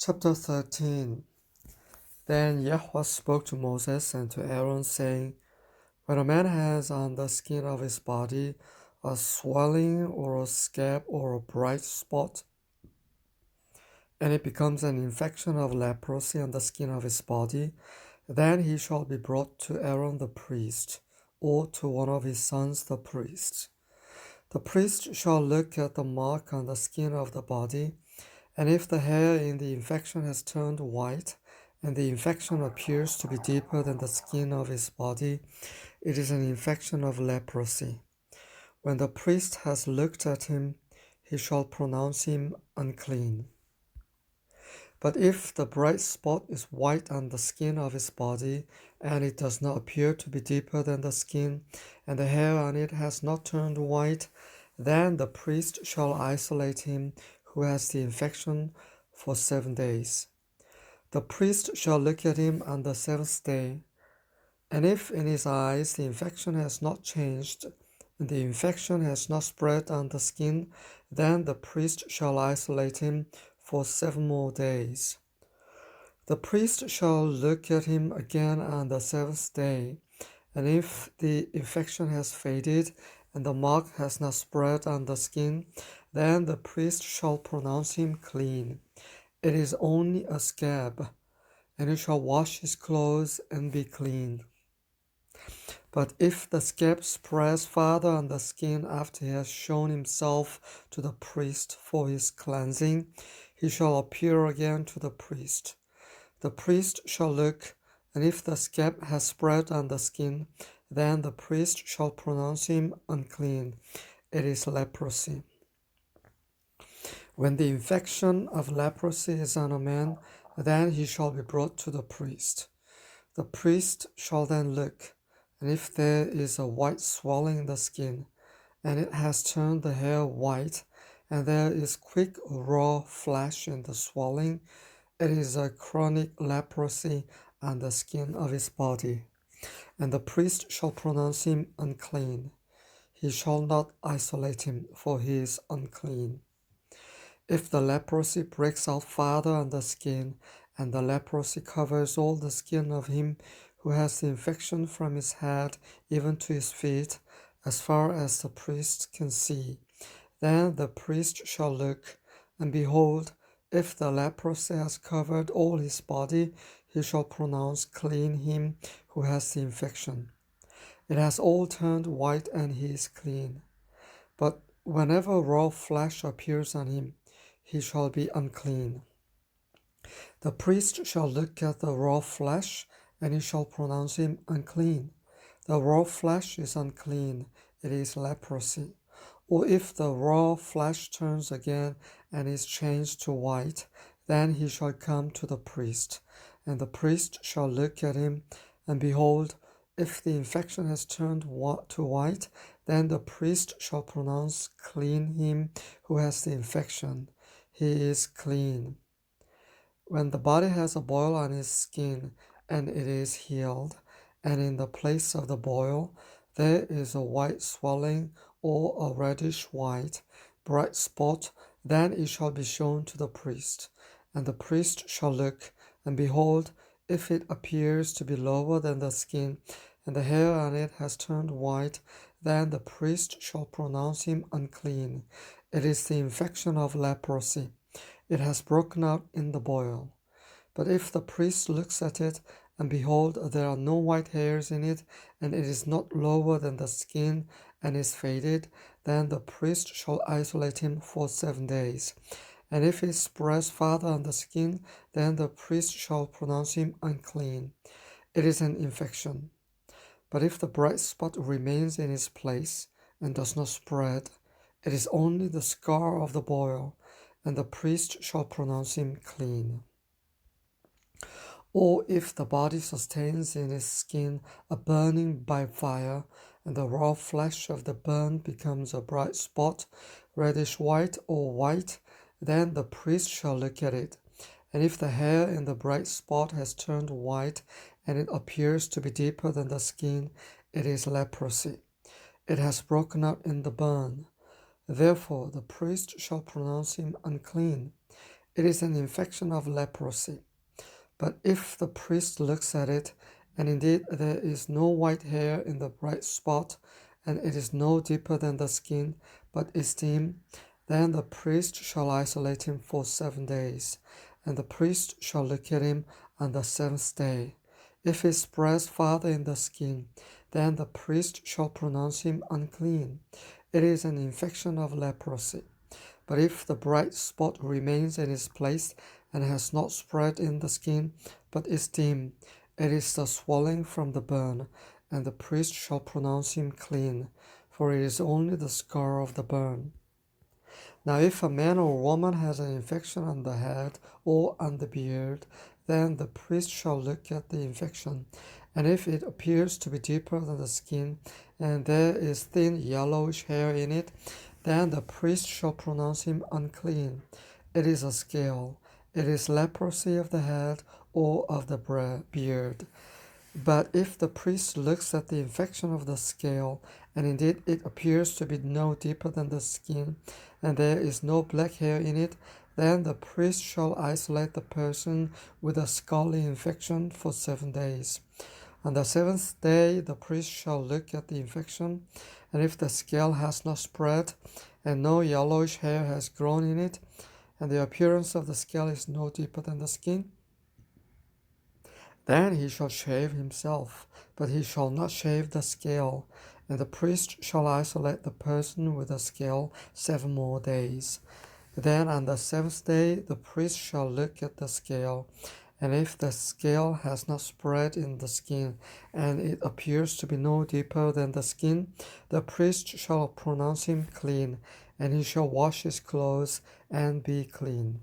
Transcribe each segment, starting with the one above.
Chapter 13. Then Yahweh spoke to Moses and to Aaron, saying, When a man has on the skin of his body a swelling or a scab or a bright spot, and it becomes an infection of leprosy on the skin of his body, then he shall be brought to Aaron the priest, or to one of his sons the priest. The priest shall look at the mark on the skin of the body, and if the hair in the infection has turned white, and the infection appears to be deeper than the skin of his body, it is an infection of leprosy. When the priest has looked at him, he shall pronounce him unclean. But if the bright spot is white on the skin of his body, and it does not appear to be deeper than the skin, and the hair on it has not turned white, then the priest shall isolate him who has the infection for 7 days. The priest shall look at him on the seventh day, and if in his eyes the infection has not changed, and the infection has not spread on the skin, then the priest shall isolate him for 7 more days. The priest shall look at him again on the seventh day, and if the infection has faded, and the mark has not spread on the skin, then the priest shall pronounce him clean. It is only a scab, and he shall wash his clothes and be clean. But if the scab spreads farther on the skin after he has shown himself to the priest for his cleansing, he shall appear again to the priest. The priest shall look, and if the scab has spread on the skin, then the priest shall pronounce him unclean. It is leprosy. When the infection of leprosy is on a man, then he shall be brought to the priest. The priest shall then look, and if there is a white swelling in the skin, and it has turned the hair white, and there is quick raw flesh in the swelling, it is a chronic leprosy on the skin of his body, and the priest shall pronounce him unclean. He shall not isolate him, for he is unclean. If the leprosy breaks out farther on the skin, and the leprosy covers all the skin of him who has the infection from his head even to his feet, as far as the priest can see, then the priest shall look, and behold, if the leprosy has covered all his body, he shall pronounce clean him who has the infection. It has all turned white, and he is clean. But whenever raw flesh appears on him, he shall be unclean. The priest shall look at the raw flesh, and he shall pronounce him unclean. The raw flesh is unclean, it is leprosy. Or if the raw flesh turns again and is changed to white, then he shall come to the priest, and the priest shall look at him, and behold, if the infection has turned to white, then the priest shall pronounce clean him who has the infection. He is clean. When the body has a boil on its skin, and it is healed, and in the place of the boil there is a white swelling or a reddish white, bright spot, then it shall be shown to the priest. And the priest shall look, and behold, if it appears to be lower than the skin, and the hair on it has turned white, then the priest shall pronounce him unclean. It is the infection of leprosy. It has broken out in the boil. But if the priest looks at it, and behold, there are no white hairs in it, and it is not lower than the skin, and is faded, then the priest shall isolate him for 7 days. And if it spreads farther on the skin, then the priest shall pronounce him unclean. It is an infection. But if the bright spot remains in its place, and does not spread, it is only the scar of the boil, and the priest shall pronounce him clean. Or if the body sustains in its skin a burning by fire, and the raw flesh of the burn becomes a bright spot, reddish white or white, then the priest shall look at it. And if the hair in the bright spot has turned white, and it appears to be deeper than the skin, it is leprosy. It has broken out in the burn. Therefore the priest shall pronounce him unclean. it is an infection of leprosy. But if the priest looks at it, and indeed there is no white hair in the bright spot, and it is no deeper than the skin, but is dim, then the priest shall isolate him for 7 days, and the priest shall look at him on the seventh day. If it spreads farther in the skin, then the priest shall pronounce him unclean. It is an infection of leprosy. But if the bright spot remains in its place and has not spread in the skin, but is dim, it is the swelling from the burn, and the priest shall pronounce him clean, for it is only the scar of the burn. Now if a man or woman has an infection on the head or on the beard, then the priest shall look at the infection, and if it appears to be deeper than the skin, and there is thin yellowish hair in it, then the priest shall pronounce him unclean. It is a scale. It is leprosy of the head or of the beard. But if the priest looks at the infection of the scale, and indeed it appears to be no deeper than the skin, and there is no black hair in it, then the priest shall isolate the person with a scaly infection for 7 days. On the seventh day the priest shall look at the infection, and if the scale has not spread, and no yellowish hair has grown in it, and the appearance of the scale is no deeper than the skin, then he shall shave himself, but he shall not shave the scale, and the priest shall isolate the person with the scale 7 more days. Then on the seventh day the priest shall look at the scale, and if the scale has not spread in the skin, and it appears to be no deeper than the skin, the priest shall pronounce him clean, and he shall wash his clothes and be clean.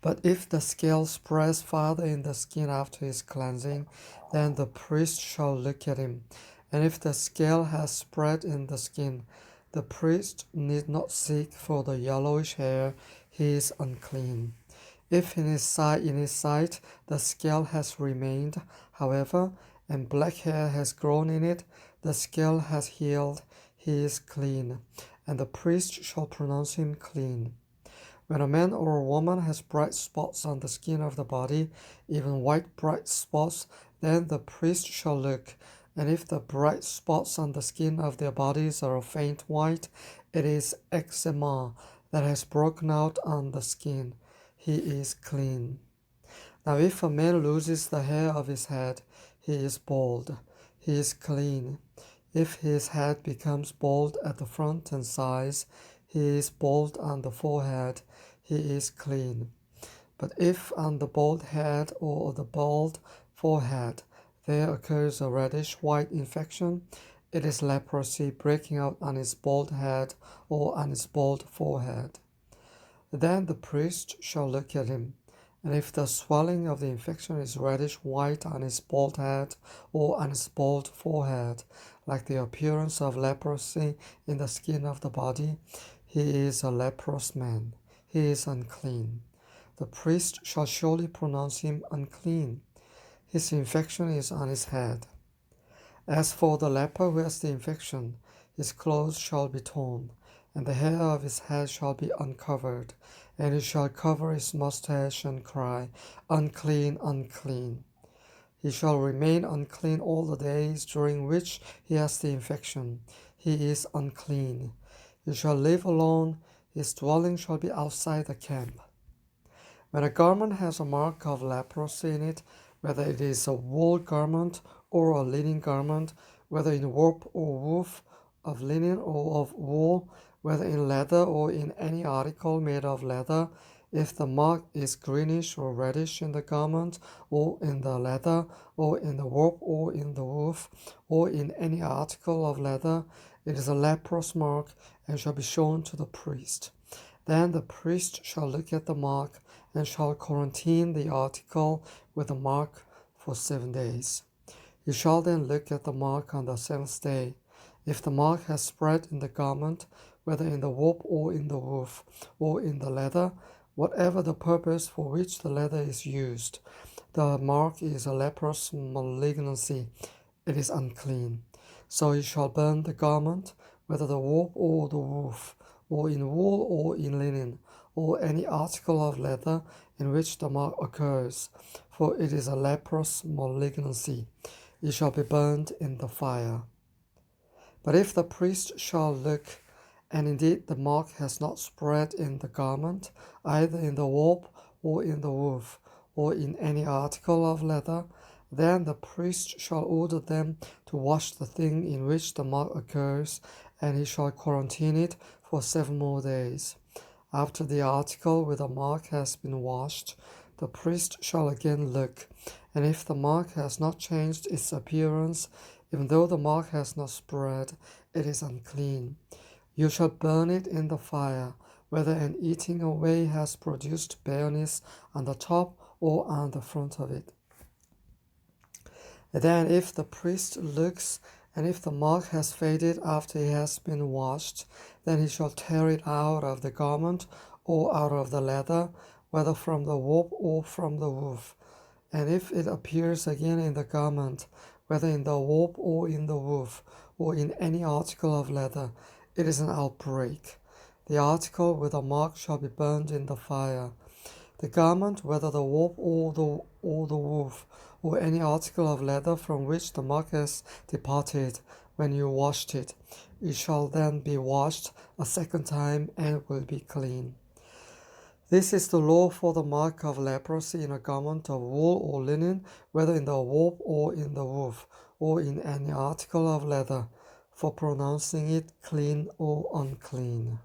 But if the scale spreads farther in the skin after his cleansing, then the priest shall look at him, and if the scale has spread in the skin, the priest need not seek for the yellowish hair, he is unclean. If in his sight the scale has remained, however, and black hair has grown in it, the scale has healed, he is clean, and the priest shall pronounce him clean. When a man or a woman has bright spots on the skin of the body, even white bright spots, then the priest shall look, and if the bright spots on the skin of their bodies are a faint white, it is eczema that has broken out on the skin. He is clean. Now if a man loses the hair of his head, he is bald. He is clean. If his head becomes bald at the front and sides, he is bald on the forehead, he is clean. But if on the bald head or the bald forehead there occurs a reddish-white infection, it is leprosy breaking out on his bald head or on his bald forehead. Then the priest shall look at him, and if the swelling of the infection is reddish-white on his bald head or on his bald forehead, like the appearance of leprosy in the skin of the body, he is a leprous man. He is unclean. The priest shall surely pronounce him unclean. His infection is on his head. As for the leper who has the infection, his clothes shall be torn, and the hair of his head shall be uncovered, and he shall cover his mustache and cry, Unclean, unclean. He shall remain unclean all the days during which he has the infection. He is unclean. He shall live alone. His dwelling shall be outside the camp. When a garment has a mark of leprosy in it, whether it is a wool garment or a linen garment, whether in warp or woof, of linen or of wool, whether in leather or in any article made of leather, if the mark is greenish or reddish in the garment, or in the leather, or in the warp, or in the woof, or in any article of leather, it is a leprous mark, and shall be shown to the priest. Then the priest shall look at the mark, and shall quarantine the article with the mark for 7 days. He shall then look at the mark on the seventh day. If the mark has spread in the garment, whether in the warp or in the woof, or in the leather, whatever the purpose for which the leather is used, the mark is a leprous malignancy. It is unclean. So he shall burn the garment, whether the warp or the woof, or in wool or in linen, or any article of leather in which the mark occurs, for it is a leprous malignancy. It shall be burned in the fire. But if the priest shall look, and indeed the mark has not spread in the garment, either in the warp or in the woof, or in any article of leather, then the priest shall order them to wash the thing in which the mark occurs, and he shall quarantine it for 7 more days. After the article with the mark has been washed, the priest shall again look, and if the mark has not changed its appearance, even though the mark has not spread, it is unclean. You shall burn it in the fire, whether an eating away has produced bareness on the top or on the front of it. Then if the priest looks, and if the mark has faded after it has been washed, then he shall tear it out of the garment or out of the leather, whether from the warp or from the woof. And if it appears again in the garment, whether in the warp or in the woof, or in any article of leather, it is an outbreak. The article with the mark shall be burned in the fire. The garment, whether the warp or the woof, or any article of leather from which the mark has departed when you washed it, it shall then be washed a second time and will be clean. This is the law for the mark of leprosy in a garment of wool or linen, whether in the warp or in the woof, or in any article of leather, for pronouncing it clean or unclean.